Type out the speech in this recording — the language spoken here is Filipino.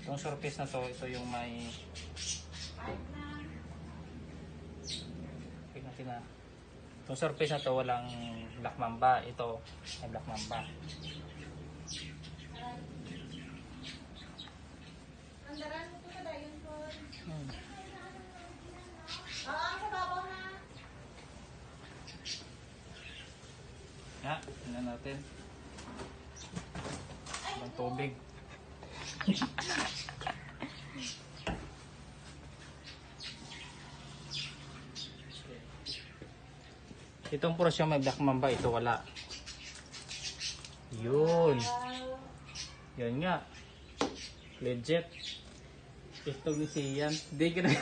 Itong surface na to, ito yung may natin na. Itong surface na to walang black mamba. Ito may black mamba. Andaran mo na dayon po. Sa babaw na. Ya, tingnan natin. Ang tubig. Itong puro siya may black mamba, ito wala. Yun. Yun nga. Legit. Ito ni Sian. Hindi ka na